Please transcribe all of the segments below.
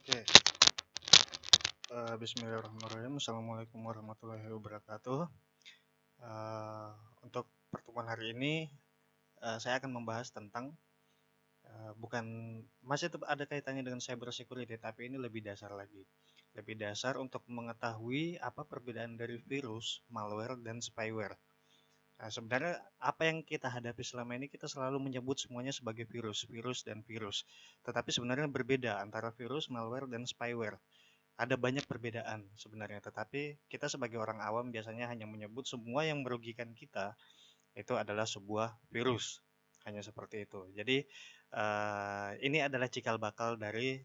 Oke, Bismillahirrahmanirrahim. Assalamualaikum warahmatullahi wabarakatuh. Eh, untuk pertemuan hari ini, saya akan membahas tentang bukan masih tetap ada kaitannya dengan cyber security, tapi ini lebih dasar lagi. Lebih dasar untuk mengetahui apa perbedaan dari virus, malware, dan spyware. Nah, sebenarnya apa yang kita hadapi selama ini kita selalu menyebut semuanya sebagai virus, virus dan virus. Tetapi sebenarnya berbeda antara virus, malware, dan spyware. Ada banyak perbedaan sebenarnya, tetapi kita sebagai orang awam biasanya hanya menyebut semua yang merugikan kita itu adalah sebuah virus. Hanya seperti itu. Jadi ini adalah cikal bakal dari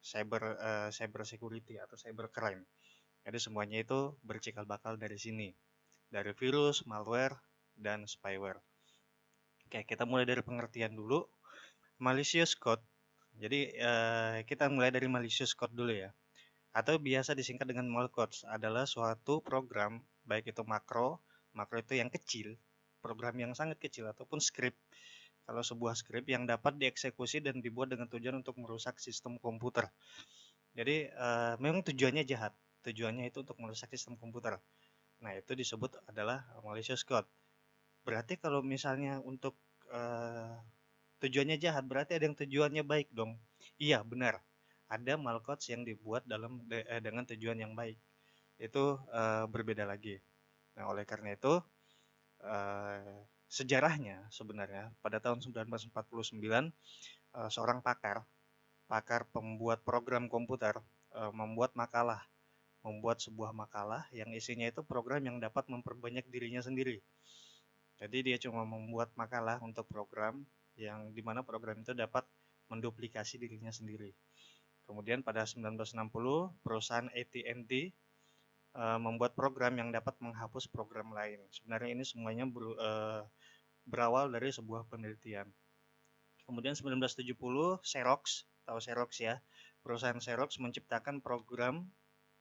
cyber security atau cyber crime. Jadi semuanya itu bercikal bakal dari sini, dari virus, malware, dan spyware. Oke, kita mulai dari pengertian dulu. Malicious code. Jadi kita mulai dari malicious code dulu ya. Atau biasa disingkat dengan malcodes adalah suatu program, baik itu makro itu yang kecil, program yang sangat kecil, ataupun script. Kalau sebuah script yang dapat dieksekusi dan dibuat dengan tujuan untuk merusak sistem komputer. Jadi memang tujuannya jahat, tujuannya itu untuk merusak sistem komputer. Nah, itu disebut adalah malicious code. Berarti kalau misalnya untuk tujuannya jahat, berarti ada yang tujuannya baik dong. Iya, benar. Ada malcodes yang dibuat dengan tujuan yang baik. Itu berbeda lagi. Nah, oleh karena itu sejarahnya sebenarnya pada tahun 1949 seorang pakar pembuat program komputer membuat sebuah makalah yang isinya itu program yang dapat memperbanyak dirinya sendiri. Jadi dia cuma membuat makalah untuk program yang dimana program itu dapat menduplikasi dirinya sendiri. Kemudian pada 1960 perusahaan AT&T membuat program yang dapat menghapus program lain. Sebenarnya ini semuanya berawal dari sebuah penelitian. Kemudian 1970 Xerox, tahu Xerox ya, perusahaan Xerox menciptakan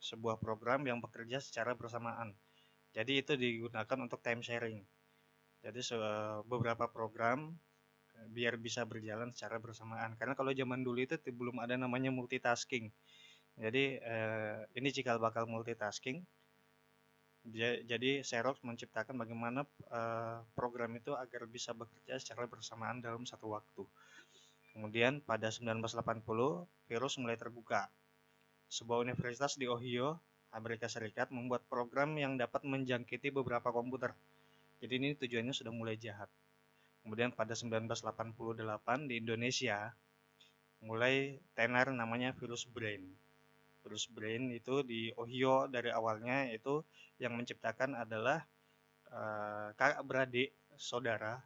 sebuah program yang bekerja secara bersamaan. Jadi itu digunakan untuk time sharing. Jadi beberapa program biar bisa berjalan secara bersamaan. Karena kalau zaman dulu itu belum ada namanya multitasking. Jadi ini cikal bakal multitasking. Jadi Xerox menciptakan bagaimana program itu agar bisa bekerja secara bersamaan dalam satu waktu. Kemudian pada 1980 virus mulai terbuka. Sebuah universitas di Ohio, Amerika Serikat membuat program yang dapat menjangkiti beberapa komputer. Jadi ini tujuannya sudah mulai jahat. Kemudian pada 1988 di Indonesia mulai tenar namanya virus Brain. Virus Brain itu di Ohio dari awalnya itu yang menciptakan adalah kakak beradik bersaudara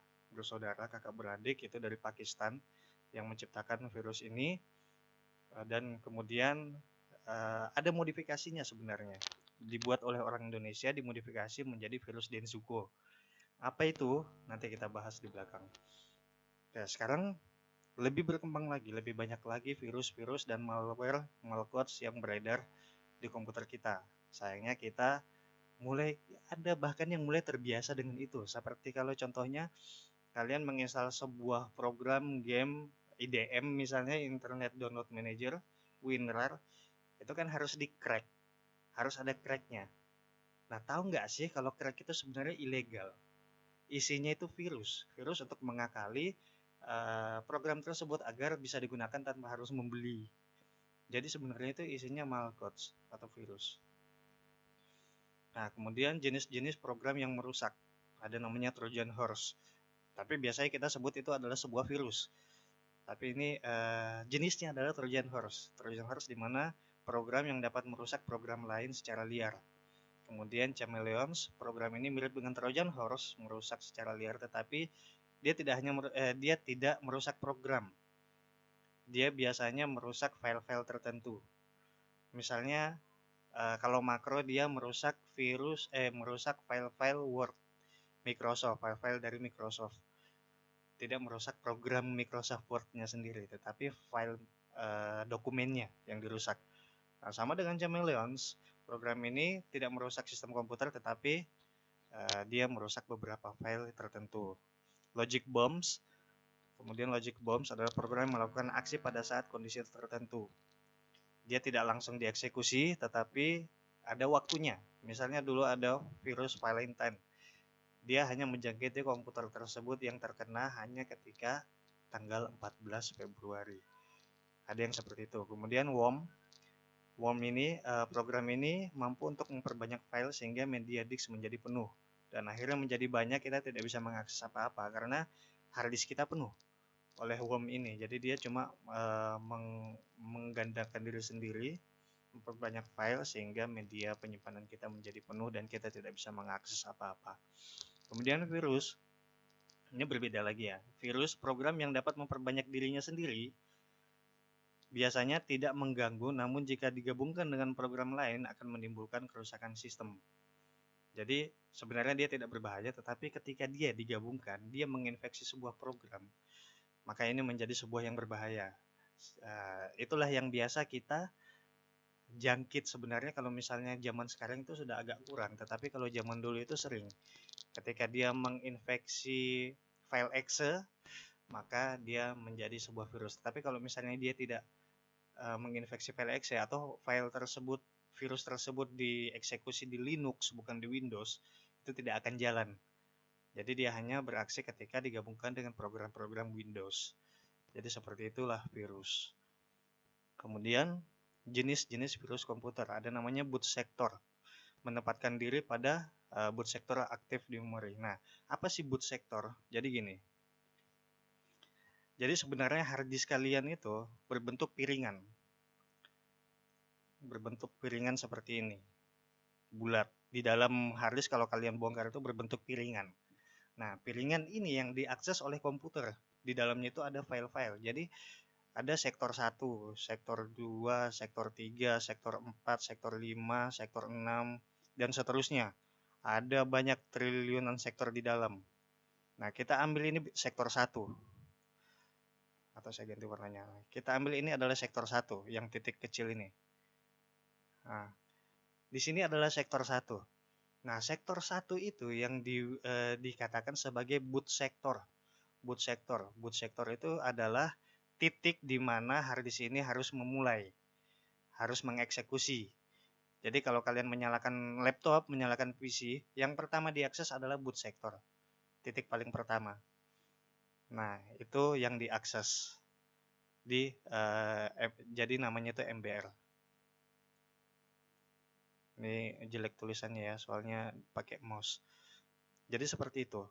kakak beradik itu dari Pakistan yang menciptakan virus ini dan kemudian ada modifikasinya sebenarnya dibuat oleh orang Indonesia, dimodifikasi menjadi virus Densuko. Apa itu? Nanti kita bahas di belakang. Oke, sekarang lebih berkembang lagi, lebih banyak lagi virus-virus dan malcodes yang beredar di komputer kita. Sayangnya kita bahkan yang mulai terbiasa dengan itu. Seperti kalau contohnya kalian menginstal sebuah program game IDM misalnya Internet Download Manager, WinRAR, itu kan harus di-crack, harus ada cracknya. Nah, tahu nggak sih kalau crack itu sebenarnya ilegal? Isinya itu virus untuk mengakali program tersebut agar bisa digunakan tanpa harus membeli. Jadi sebenarnya itu isinya malcodes atau virus. Nah, kemudian jenis-jenis program yang merusak. Ada namanya Trojan Horse. Tapi biasanya kita sebut itu adalah sebuah virus. Tapi ini jenisnya adalah Trojan Horse. Trojan Horse di mana program yang dapat merusak program lain secara liar. Kemudian Chameleons, program ini mirip dengan Trojan Horse, merusak secara liar, tetapi dia tidak merusak program. Dia biasanya merusak file-file tertentu. Misalnya kalau makro dia merusak file-file Word Microsoft, file-file dari Microsoft. Tidak merusak program Microsoft Word-nya sendiri, tetapi file dokumennya yang dirusak. Nah, sama dengan Chameleons, program ini tidak merusak sistem komputer, tetapi dia merusak beberapa file tertentu. Logic Bombs, kemudian Logic Bombs adalah program yang melakukan aksi pada saat kondisi tertentu. Dia tidak langsung dieksekusi, tetapi ada waktunya. Misalnya dulu ada virus Valentine. Dia hanya menjangkiti komputer tersebut yang terkena hanya ketika tanggal 14 Februari. Ada yang seperti itu. Kemudian Worm ini, program ini mampu untuk memperbanyak file sehingga media disk menjadi penuh. Dan akhirnya menjadi banyak, kita tidak bisa mengakses apa-apa karena hard disk kita penuh oleh worm ini. Jadi dia cuma menggandakan diri sendiri, memperbanyak file sehingga media penyimpanan kita menjadi penuh dan kita tidak bisa mengakses apa-apa. Kemudian virus, ini berbeda lagi ya. Virus program yang dapat memperbanyak dirinya sendiri biasanya tidak mengganggu, namun jika digabungkan dengan program lain akan menimbulkan kerusakan sistem. Jadi sebenarnya dia tidak berbahaya, tetapi ketika dia digabungkan, dia menginfeksi sebuah program, maka ini menjadi sebuah yang berbahaya. Itulah yang biasa kita jangkit sebenarnya. Kalau misalnya zaman sekarang itu sudah agak kurang, tetapi kalau zaman dulu itu sering. Ketika dia menginfeksi file exe, maka dia menjadi sebuah virus. Tapi kalau misalnya dia tidak menginfeksi file exe atau file tersebut, virus tersebut dieksekusi di Linux bukan di Windows, itu tidak akan jalan. Jadi dia hanya beraksi ketika digabungkan dengan program-program Windows. Jadi seperti itulah virus. Kemudian jenis-jenis virus komputer, ada namanya boot sector, menempatkan diri pada boot sector aktif di memori. Nah, apa sih boot sector? Jadi gini. Jadi sebenarnya hard disk kalian itu berbentuk piringan. Berbentuk piringan seperti ini. Bulat. Di dalam hard disk kalau kalian bongkar itu berbentuk piringan. Nah, piringan ini yang diakses oleh komputer. Di dalamnya itu ada file-file. Jadi ada sektor 1, sektor 2, sektor 3, sektor 4, sektor 5, sektor 6, dan seterusnya. Ada banyak triliunan sektor di dalam. Nah, kita ambil ini sektor 1. Atau saya ganti warnanya. Kita ambil ini adalah sektor 1, yang titik kecil ini. Nah, di sini adalah sektor 1. Nah, sektor 1 itu yang dikatakan sebagai boot sector. Boot sector. Boot sector itu adalah titik di mana hard disk ini harus memulai, harus mengeksekusi. Jadi kalau kalian menyalakan laptop, menyalakan PC, yang pertama diakses adalah boot sector. Titik paling pertama. Nah, itu yang diakses jadi namanya itu MBR. Ini jelek tulisannya ya, soalnya pakai mouse. Jadi seperti itu.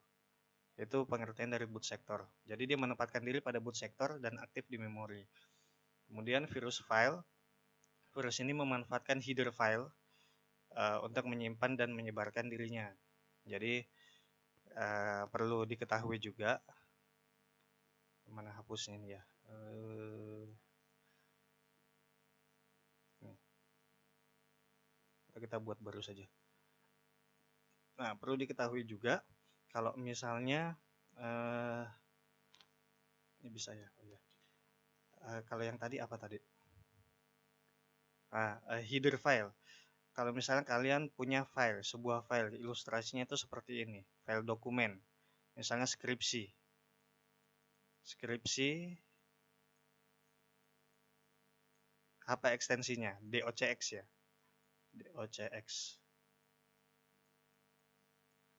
Itu pengertian dari boot sector. Jadi dia menempatkan diri pada boot sector dan aktif di memori. Kemudian virus file. Virus ini memanfaatkan header file untuk menyimpan dan menyebarkan dirinya. Jadi perlu diketahui juga, mana hapusnya ini ya. Kita buat baru saja. Nah, perlu diketahui juga kalau misalnya ini bisa ya. Kalau yang tadi apa tadi? Header file. Kalau misalnya kalian punya file, sebuah file, ilustrasinya itu seperti ini, file dokumen, misalnya skripsi, apa ekstensinya? DOCX ya, DOCX.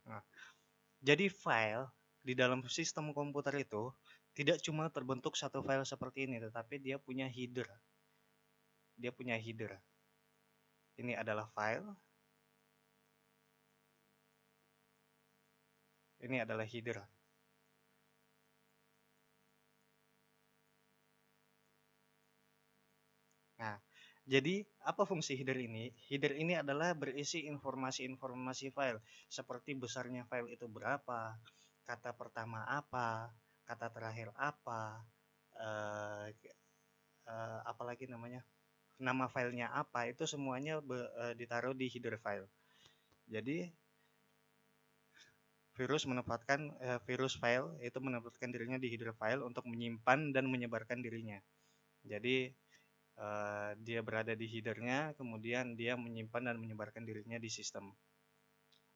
Nah, jadi file di dalam sistem komputer itu tidak cuma terbentuk satu file seperti ini, tetapi dia punya header. Ini adalah file. Ini adalah header. Nah, jadi apa fungsi header ini? Header ini adalah berisi informasi-informasi file, seperti besarnya file itu berapa, kata pertama apa, kata terakhir apa, apalagi namanya, nama filenya apa, itu semuanya ditaruh di header file. Jadi virus file itu menempatkan dirinya di header file untuk menyimpan dan menyebarkan dirinya. Jadi dia berada di headernya, kemudian dia menyimpan dan menyebarkan dirinya di sistem.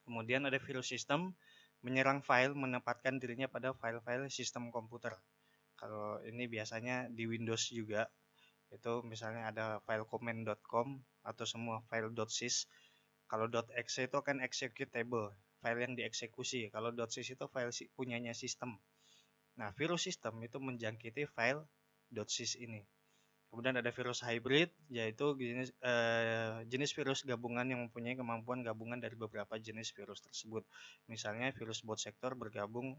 Kemudian ada virus sistem, menyerang file, menempatkan dirinya pada file-file sistem komputer. Kalau ini biasanya di Windows juga, Itu misalnya ada file command.com atau semua file .sys. Kalau .exe itu kan executable, file yang dieksekusi. Kalau .sys itu file punyanya sistem. Nah, virus sistem itu menjangkiti file .sys ini. Kemudian ada virus hybrid, yaitu jenis virus gabungan yang mempunyai kemampuan gabungan dari beberapa jenis virus tersebut. Misalnya virus boot sector bergabung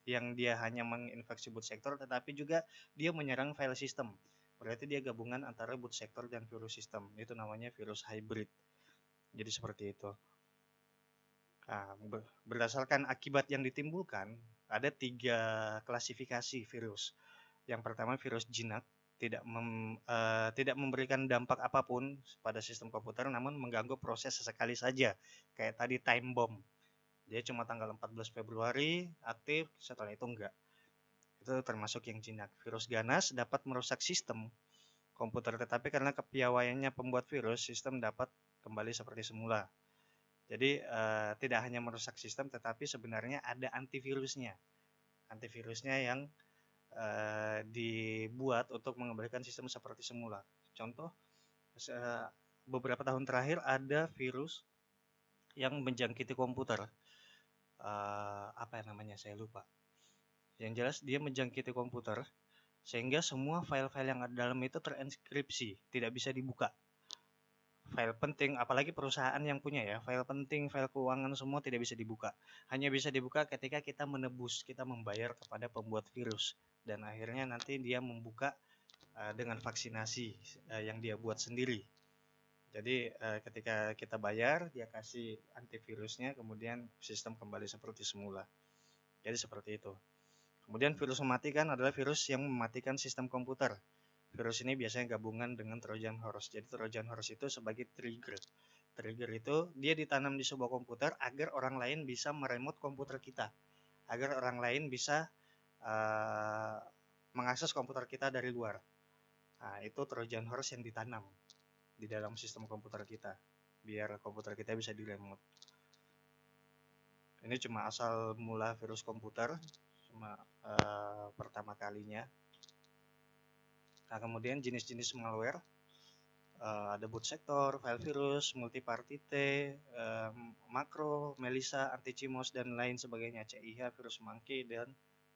yang dia hanya menginfeksi boot sector, tetapi juga dia menyerang file system. Berarti dia gabungan antara boot sector dan virus system. Itu namanya virus hybrid. Jadi seperti itu. Nah, berdasarkan akibat yang ditimbulkan, ada 3 klasifikasi virus. Yang pertama virus jinak, tidak memberikan dampak apapun pada sistem komputer, namun mengganggu proses sesekali saja, kayak tadi time bomb. Dia cuma tanggal 14 Februari aktif, setelah itu enggak. Itu termasuk yang jinak. Virus ganas dapat merusak sistem komputer, tetapi karena kepiawaiannya pembuat virus, sistem dapat kembali seperti semula. Jadi tidak hanya merusak sistem, tetapi sebenarnya ada antivirusnya. Antivirusnya yang dibuat untuk mengembalikan sistem seperti semula. Contoh, beberapa tahun terakhir ada virus yang menjangkiti komputer. Apa namanya, saya lupa. Yang jelas dia menjangkiti komputer sehingga semua file-file yang ada dalam itu terenskripsi, tidak bisa dibuka. File penting, apalagi perusahaan yang punya ya, file penting, file keuangan semua tidak bisa dibuka. Hanya bisa dibuka ketika kita menebus, kita membayar kepada pembuat virus. Dan akhirnya nanti dia membuka dengan vaksinasi yang dia buat sendiri. Jadi ketika kita bayar, dia kasih antivirusnya, kemudian sistem kembali seperti semula. Jadi seperti itu. Kemudian virus mematikan adalah virus yang mematikan sistem komputer. Virus ini biasanya gabungan dengan Trojan horse. Jadi Trojan horse itu sebagai trigger. Trigger itu dia ditanam di sebuah komputer agar orang lain bisa meremote komputer kita. Agar orang lain bisa mengakses komputer kita dari luar. Nah, itu Trojan horse yang ditanam di dalam sistem komputer kita, biar komputer kita bisa diremote. Ini cuma asal mula virus komputer, cuma pertama kalinya. Nah, kemudian jenis-jenis malware, ada boot sector, file virus, multiparty T, makro, Melissa, Antichimos, dan lain sebagainya, CIH, virus monkey, dan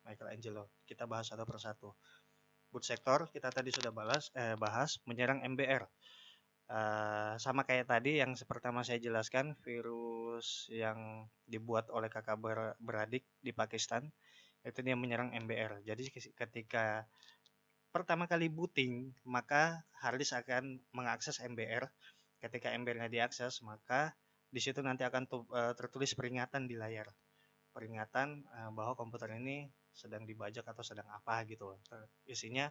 Michelangelo. Kita bahas satu persatu. Boot sector kita tadi sudah bahas menyerang MBR. Sama kayak tadi yang pertama saya jelaskan, virus yang dibuat oleh kakak beradik di Pakistan, itu dia menyerang MBR. Jadi ketika pertama kali booting, maka hard disk akan mengakses MBR. Ketika MBR-nya diakses, maka di situ nanti akan tertulis peringatan di layar. Peringatan bahwa komputer ini sedang dibajak atau sedang apa gitu. Isinya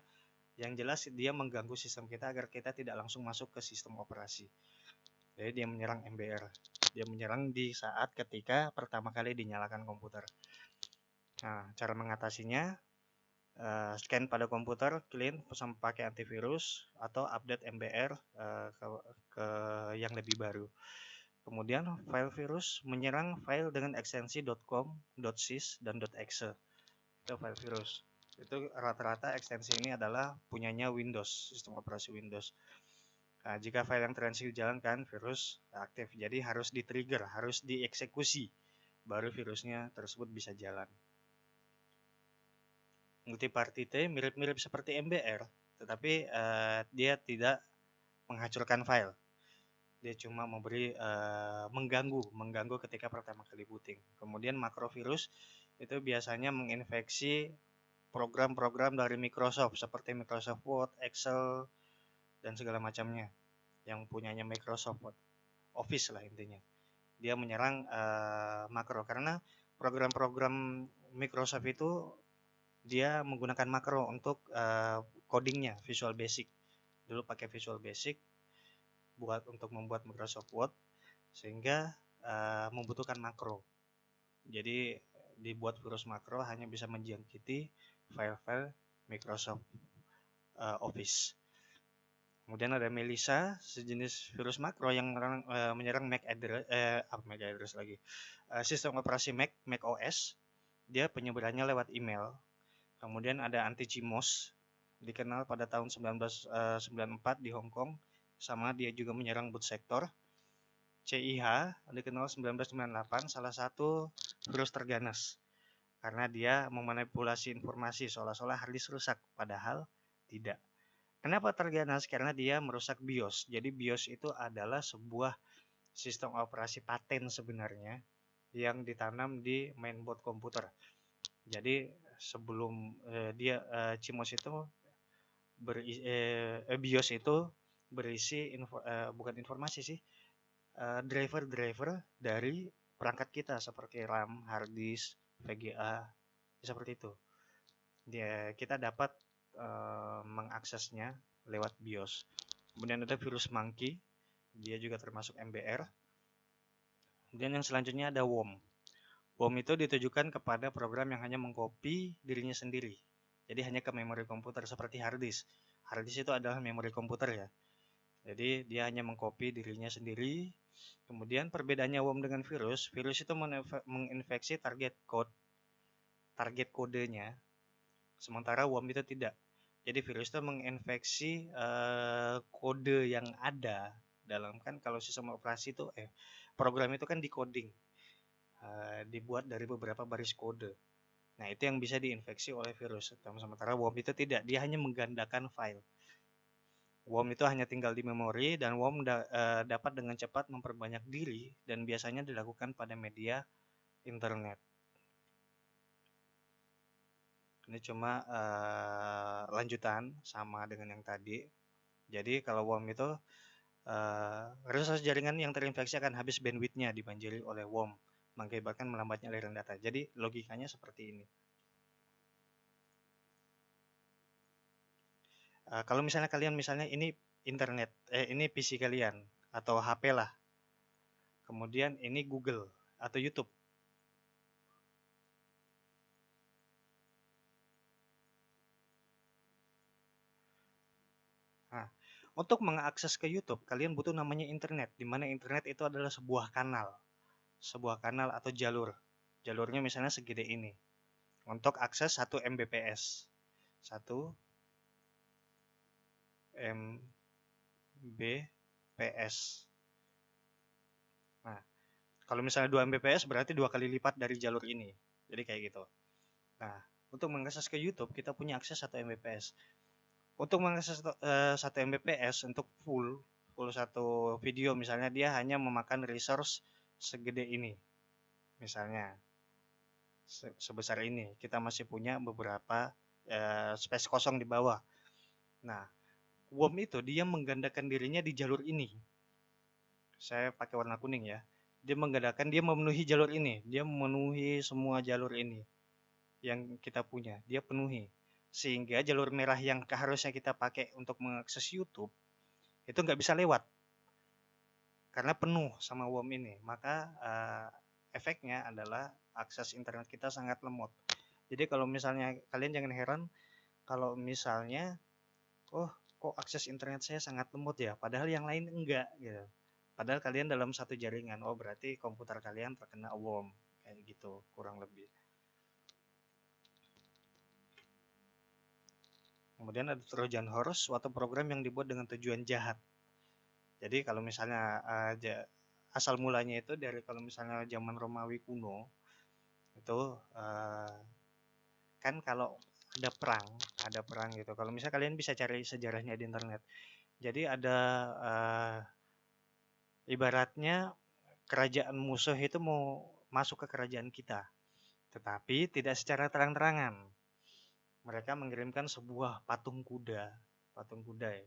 yang jelas dia mengganggu sistem kita agar kita tidak langsung masuk ke sistem operasi. Jadi dia menyerang MBR. Dia menyerang di saat ketika pertama kali dinyalakan komputer. Nah, cara mengatasinya, scan pada komputer, clean, pakai antivirus, atau update MBR ke yang lebih baru. Kemudian file virus menyerang file dengan ekstensi .com, .sys, dan .exe. Itu file virus. Itu rata-rata ekstensi ini adalah punyanya Windows, sistem operasi Windows. Nah, jika file yang tereksekusi dijalankan, virus aktif. Jadi harus di-trigger, harus dieksekusi, baru virusnya tersebut bisa jalan. Multiparty T mirip-mirip seperti MBR, tetapi dia tidak menghancurkan file. Dia cuma mengganggu ketika pertama kali booting. Kemudian makrovirus itu biasanya menginfeksi program-program dari Microsoft seperti Microsoft Word, Excel, dan segala macamnya yang punyanya Microsoft Office lah intinya. Dia menyerang makro karena program-program Microsoft itu dia menggunakan makro untuk codingnya, Visual Basic. Dulu pakai Visual Basic untuk membuat Microsoft Word, sehingga membutuhkan makro. Jadi dibuat virus makro hanya bisa menjangkiti file-file Microsoft Office. Kemudian ada Melissa, sejenis virus makro yang menyerang MAC address lagi. Sistem operasi Mac OS, dia penyebarannya lewat email. Kemudian ada Antichimos, dikenal pada tahun 1994 di Hong Kong, sama dia juga menyerang boot sektor. CIH dikenal 1998, salah satu virus terganas karena dia memanipulasi informasi seolah-olah hard disk rusak, padahal tidak. Kenapa terganas? Karena dia merusak BIOS. Jadi BIOS itu adalah sebuah sistem operasi paten sebenarnya yang ditanam di mainboard komputer. Jadi sebelum CMOS itu BIOS itu berisi bukan informasi sih, driver-driver dari perangkat kita seperti RAM, hard disk, VGA, seperti itu. Kita dapat mengaksesnya lewat BIOS. Kemudian ada virus monkey, dia juga termasuk MBR. Kemudian yang selanjutnya ada worm. Worm itu ditujukan kepada program yang hanya mengcopy dirinya sendiri. Jadi hanya ke memori komputer seperti hard disk. Hard disk itu adalah memori komputer ya. Jadi dia hanya mengcopy dirinya sendiri. Kemudian perbedaannya worm dengan virus itu menginfeksi target kodenya. Sementara worm itu tidak. Jadi virus itu menginfeksi kode yang ada dalam, kan kalau sistem operasi itu program itu kan decoding, dibuat dari beberapa baris kode. Nah itu yang bisa diinfeksi oleh virus. Sementara worm itu tidak, dia hanya menggandakan file. Worm itu hanya tinggal di memori, dan worm dapat dengan cepat memperbanyak diri dan biasanya dilakukan pada media internet. Ini cuma lanjutan sama dengan yang tadi. Jadi kalau worm itu resource jaringan yang terinfeksi akan habis bandwidth-nya dibanjiri oleh worm, mengakibatkan melambatnya aliran data. Jadi logikanya seperti ini. Kalau misalnya kalian ini internet, ini PC kalian atau HP lah. Kemudian ini Google atau YouTube. Nah, untuk mengakses ke YouTube, kalian butuh namanya internet, di mana internet itu adalah sebuah kanal atau jalur. Jalurnya misalnya segede ini. Untuk akses 1 Mbps. 1 Mbps. Nah, kalau misalnya 2 Mbps berarti 2 kali lipat dari jalur ini. Jadi kayak gitu. Nah, untuk mengakses ke YouTube kita punya akses 1 Mbps. Untuk mengakses 1 Mbps untuk full satu video misalnya, dia hanya memakan resource segede ini. Misalnya sebesar ini. Kita masih punya beberapa space kosong di bawah. Nah, worm itu dia menggandakan dirinya di jalur ini. Saya pakai warna kuning ya. Dia menggandakan, dia memenuhi jalur ini. Dia memenuhi semua jalur ini yang kita punya. Dia penuhi. Sehingga jalur merah yang harusnya kita pakai untuk mengakses YouTube itu nggak bisa lewat karena penuh sama worm ini. Maka efeknya adalah akses internet kita sangat lemot. Jadi kalau misalnya kalian jangan heran kalau misalnya kok akses internet saya sangat lemot ya, padahal yang lain enggak gitu. Padahal kalian dalam satu jaringan, berarti komputer kalian terkena worm kayak gitu kurang lebih. Kemudian ada Trojan Horse, suatu program yang dibuat dengan tujuan jahat. Jadi kalau misalnya asal mulanya itu dari kalau misalnya zaman Romawi kuno itu kan kalau ada perang gitu. Kalau misalnya kalian bisa cari sejarahnya di internet. Jadi ada ibaratnya kerajaan musuh itu mau masuk ke kerajaan kita, tetapi tidak secara terang-terangan. Mereka mengirimkan sebuah patung kuda ya,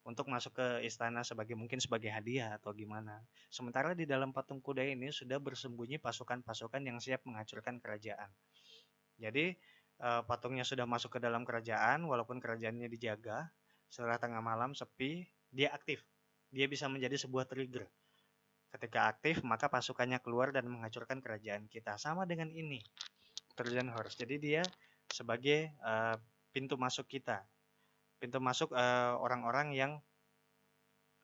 untuk masuk ke istana mungkin sebagai hadiah atau gimana. Sementara di dalam patung kuda ini sudah bersembunyi pasukan-pasukan yang siap menghancurkan kerajaan. Jadi patungnya sudah masuk ke dalam kerajaan, walaupun kerajaannya dijaga. Setelah tengah malam sepi, dia aktif. Dia bisa menjadi sebuah trigger. Ketika aktif, maka pasukannya keluar dan menghancurkan kerajaan kita. Sama dengan ini, Trojan Horse. Jadi dia sebagai pintu masuk kita, pintu masuk orang-orang yang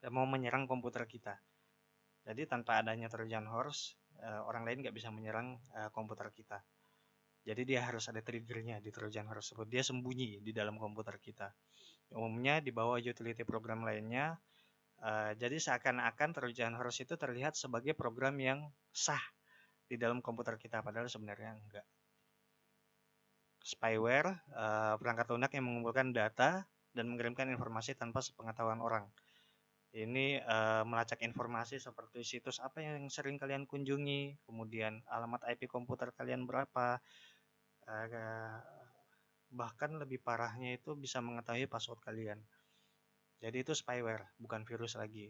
mau menyerang komputer kita. Jadi tanpa adanya Trojan Horse, orang lain nggak bisa menyerang komputer kita. Jadi dia harus ada triggernya di Trojan horse tersebut. Dia sembunyi di dalam komputer kita. Umumnya di bawah utility program lainnya. Jadi seakan-akan Trojan horse itu terlihat sebagai program yang sah di dalam komputer kita, padahal sebenarnya enggak. Spyware, perangkat lunak yang mengumpulkan data dan mengirimkan informasi tanpa sepengetahuan orang. Ini melacak informasi seperti situs apa yang sering kalian kunjungi, kemudian alamat IP komputer kalian berapa, bahkan lebih parahnya itu bisa mengetahui password kalian. Jadi itu spyware, bukan virus lagi.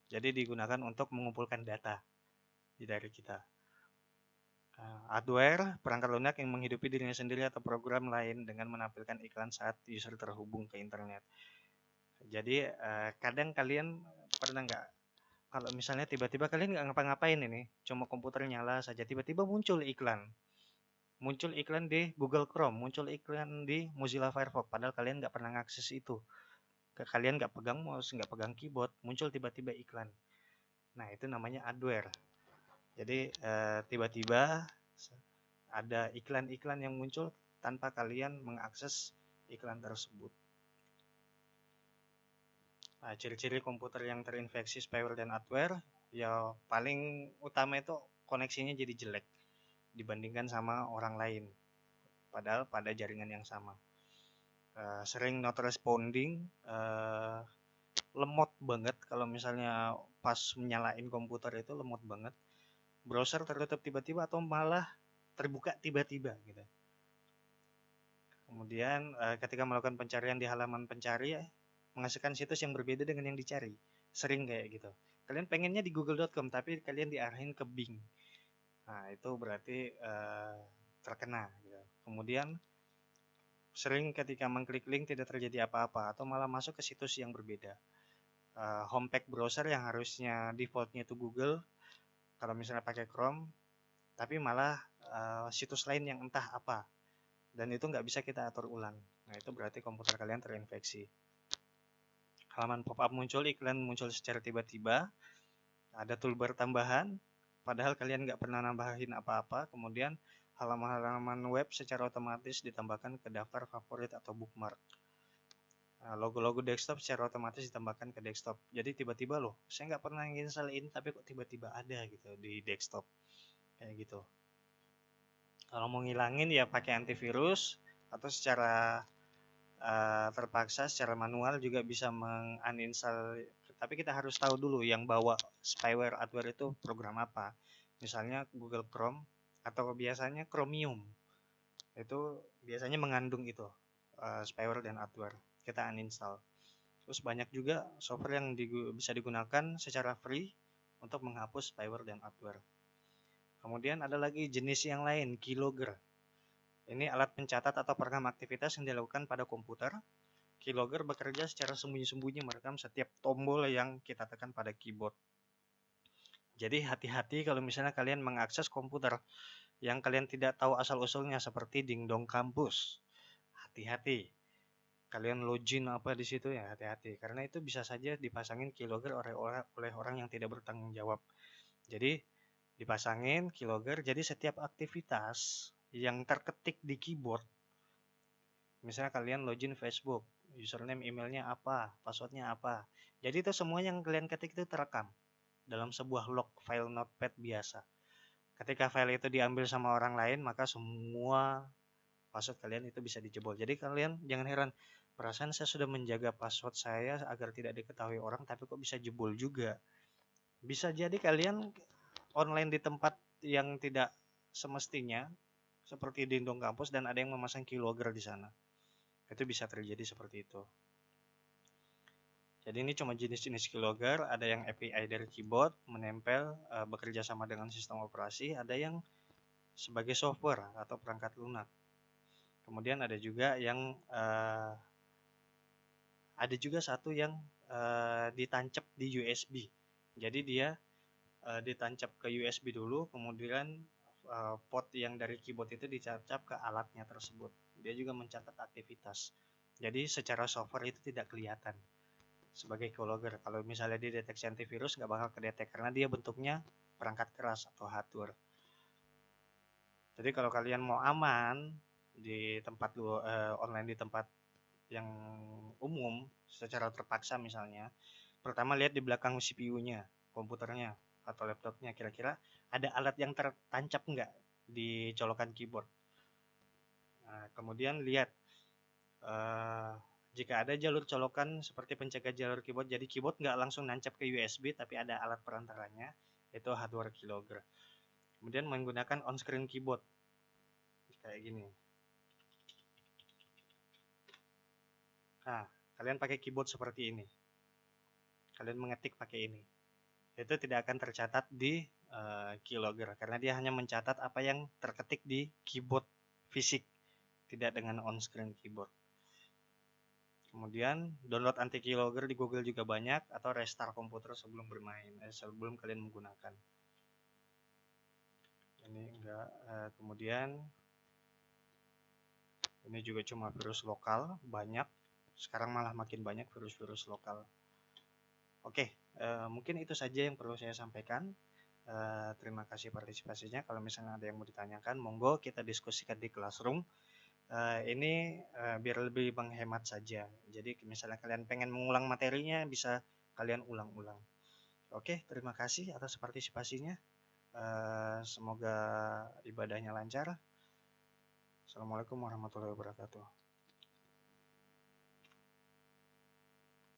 Jadi digunakan untuk mengumpulkan data dari kita. Adware, perangkat lunak yang menghidupi dirinya sendiri atau program lain dengan menampilkan iklan saat user terhubung ke internet. Jadi kadang kalian pernah nggak, kalau misalnya tiba-tiba kalian nggak ngapa-ngapain ini, cuma komputer nyala saja, tiba-tiba muncul iklan. Muncul iklan di Google Chrome, muncul iklan di Mozilla Firefox, padahal kalian nggak pernah ngakses itu. Kalian nggak pegang mouse, nggak pegang keyboard, muncul tiba-tiba iklan. Nah, itu namanya adware. Jadi tiba-tiba ada iklan-iklan yang muncul tanpa kalian mengakses iklan tersebut. Nah, ciri-ciri komputer yang terinfeksi spyware dan adware, ya paling utama itu koneksinya jadi jelek dibandingkan sama orang lain, padahal pada jaringan yang sama. Sering not responding, lemot banget kalau misalnya pas menyalain komputer itu lemot banget. Browser tertutup tiba-tiba atau malah terbuka tiba-tiba gitu. Kemudian ketika melakukan pencarian di halaman pencari, menghasilkan situs yang berbeda dengan yang dicari. Sering kayak gitu. Kalian pengennya di google.com tapi kalian diarahin ke Bing. Nah, itu berarti terkena gitu. Kemudian sering ketika mengklik link tidak terjadi apa-apa atau malah masuk ke situs yang berbeda. Homepage browser yang harusnya defaultnya itu Google, kalau misalnya pakai Chrome, tapi malah situs lain yang entah apa. Dan itu nggak bisa kita atur ulang. Nah, itu berarti komputer kalian terinfeksi. Halaman pop-up muncul, iklan muncul secara tiba-tiba, ada toolbar tambahan, padahal kalian nggak pernah nambahin apa-apa. Kemudian halaman-halaman web secara otomatis ditambahkan ke daftar favorit atau bookmark. Logo-logo desktop secara otomatis ditambahkan ke desktop. Jadi tiba-tiba loh, saya nggak pernah install ini, tapi kok tiba-tiba ada gitu di desktop. Kayak gitu. Kalau mau ngilangin ya pakai antivirus, atau secara terpaksa secara manual juga bisa menguninstall, tapi kita harus tahu dulu yang bawa spyware adware itu program apa. Misalnya Google Chrome atau biasanya Chromium, itu biasanya mengandung itu spyware dan adware, kita uninstall. Terus banyak juga software yang bisa digunakan secara free untuk menghapus spyware dan adware. Kemudian ada lagi jenis yang lain, keylogger. Ini alat pencatat atau perekam aktivitas yang dilakukan pada komputer. Keylogger bekerja secara sembunyi-sembunyi merekam setiap tombol yang kita tekan pada keyboard. Jadi hati-hati kalau misalnya kalian mengakses komputer yang kalian tidak tahu asal-usulnya seperti Dingdong Kampus. Hati-hati. Kalian login apa di situ ya, hati-hati. Karena itu bisa saja dipasangin keylogger oleh orang yang tidak bertanggung jawab. Jadi dipasangin keylogger, jadi setiap aktivitas yang terketik di keyboard, misalnya kalian login Facebook, username emailnya apa, passwordnya apa, jadi itu semua yang kalian ketik itu terekam dalam sebuah log file notepad biasa. Ketika file itu diambil sama orang lain, maka semua password kalian itu bisa dijebol. Jadi kalian jangan heran, perasaan saya sudah menjaga password saya agar tidak diketahui orang, tapi kok bisa jebol juga. Bisa jadi kalian online di tempat yang tidak semestinya, seperti Dingdong Kampus, dan ada yang memasang keylogger di sana. Itu bisa terjadi seperti itu. Jadi ini cuma jenis-jenis keylogger, ada yang API dari keyboard menempel bekerja sama dengan sistem operasi, ada yang sebagai software atau perangkat lunak. Kemudian ada juga yang satu yang ditancap di USB. Jadi dia ditancap ke USB dulu, kemudian port yang dari keyboard itu ditancap ke alatnya tersebut. Dia juga mencatat aktivitas. Jadi secara software itu tidak kelihatan sebagai keylogger. Kalau misalnya dideteksi antivirus nggak bakal kedetek karena dia bentuknya perangkat keras atau hardware. Jadi kalau kalian mau aman di tempat online di tempat yang umum secara terpaksa misalnya, pertama lihat di belakang CPU-nya, komputernya atau laptopnya, kira-kira ada alat yang tertancap nggak di colokan keyboard. Nah, kemudian lihat eh, jika ada jalur colokan seperti pencegah jalur keyboard, jadi keyboard nggak langsung nancap ke USB tapi ada alat perantaranya, itu hardware keylogger. Kemudian menggunakan on-screen keyboard kayak gini. Nah, kalian pakai keyboard seperti ini. Kalian mengetik pakai ini. Itu tidak akan tercatat di keylogger karena dia hanya mencatat apa yang terketik di keyboard fisik, tidak dengan on-screen keyboard. Kemudian download anti keylogger di Google juga banyak, atau restart komputer sebelum bermain, sebelum kalian menggunakan. Ini enggak. Kemudian ini juga cuma virus lokal, banyak. Sekarang malah makin banyak virus-virus lokal. Oke, mungkin itu saja yang perlu saya sampaikan. Terima kasih partisipasinya. Kalau misalnya ada yang mau ditanyakan, monggo kita diskusikan di Classroom. Ini biar lebih menghemat saja. Jadi misalnya kalian pengen mengulang materinya, bisa kalian ulang-ulang. Oke, terima kasih atas partisipasinya. Semoga ibadahnya lancar. Assalamualaikum warahmatullahi wabarakatuh.